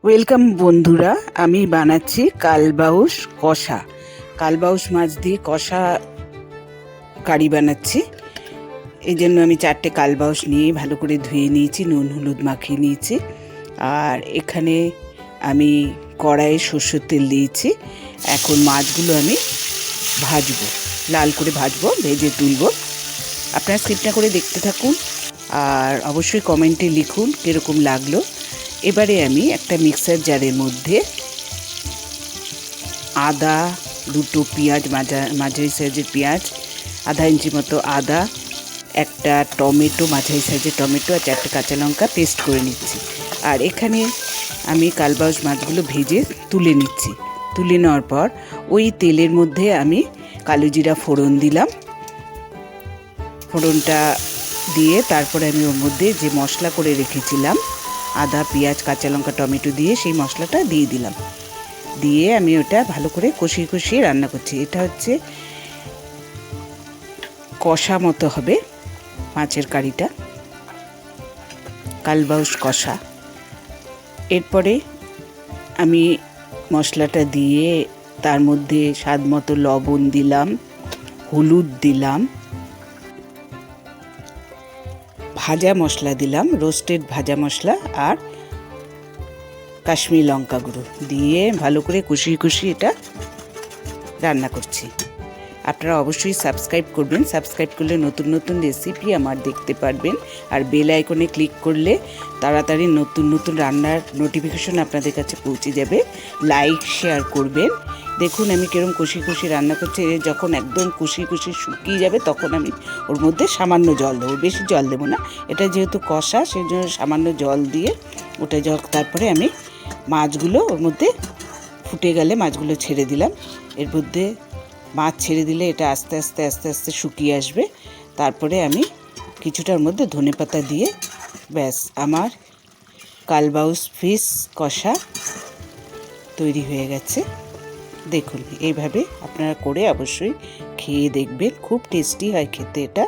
Welcome বন্ধুরা, আমি বানাচ্ছি কালবাউস কষা। কালবাউস মাছ দিয়ে কষা কারি বানাচ্ছি। এই জন্য আমি 4টে কালবাউস নিয়ে ভালো করে ধুয়ে নিয়েছি, নুন হলুদ মাখিয়ে নিয়েছি। আর এখানে আমি কড়াইয়ে সরষের তেল দিয়েছি। এখন মাছগুলো আমি ভাজবো, লাল করে ভাজবো, ভেজে তুলবো। আপনারা স্কিপ না করে দেখতে থাকুন আর অবশ্যই কমেন্টে লিখুন কীরকম লাগলো। এবারে আমি একটা মিক্সার জারের মধ্যে আদা, দুটো পেঁয়াজ, মাঝারি সাইজের পেঁয়াজ, আধা ইঞ্চি মতো আদা, একটা টমেটো, মাঝারি সাইজের টমেটো আর 4টে কাঁচা লঙ্কা পেস্ট করে নিচ্ছি। আর এখানে আমি কালবাউস মাছগুলো ভেজে তুলে নিচ্ছি। তুলে নেওয়ার পর ওই তেলের মধ্যে আমি কালো জিরা ফোড়ন দিলাম। ফোড়নটা দিয়ে তারপরে আমি ওর মধ্যে যে মশলা করে রেখেছিলাম আদা, পেঁয়াজ, কাঁচা লঙ্কা, টমেটো দিয়ে সেই মশলাটা দিয়ে দিলাম। দিয়ে আমি ওটা ভালো করে কষিয়ে কষিয়ে রান্না করছি। এটা হচ্ছে কষা মতো হবে মাছের কারিটা, কালবাউস কষা। এরপরে আমি মশলাটা দিয়ে তার মধ্যে স্বাদ মতো লবণ দিলাম, হলুদ দিলাম, ভাজা মশলা দিলাম, রোস্টেড ভাজা মশলা আর কাশ্মীরি লঙ্কা গুঁড়ো দিয়ে ভালো করে কষিয়ে কষিয়ে এটা রান্না করছি। আপনারা অবশ্যই সাবস্ক্রাইব করবেন। সাবস্ক্রাইব করলে নতুন নতুন রেসিপি আমার দেখতে পারবেন। আর বেল আইকনে ক্লিক করলে তাড়াতাড়ি নতুন নতুন রান্নার নোটিফিকেশন আপনাদের কাছে পৌঁছে যাবে। লাইক শেয়ার করবেন। দেখুন আমি কিরম কষি কষি রান্না করছি। যখন একদম কষি কষি শুকিয়ে যাবে তখন আমি ওর মধ্যে সামান্য জল দেবো, বেশি জল দেবো না। এটা যেহেতু কষা সেই জন্য সামান্য জল দিয়ে ওটা তারপরে আমি মাছগুলো ওর মধ্যে ফুটে গেলে মাছগুলো ছেড়ে দিলাম। এর মধ্যে মাছ ছেড়ে দিলে এটা আস্তে আস্তে আস্তে আস্তে শুকিয়ে আসবে। তারপরে আমি কিছুটার মধ্যে ধনেপাতা দিয়ে ব্যাস আমার কালবাউস ফিশ কষা তৈরি হয়ে গেছে। দেখুন এইভাবে আপনারা করে অবশ্যই খেয়ে দেখবেন, খুব টেস্টি হয় খেতে এটা।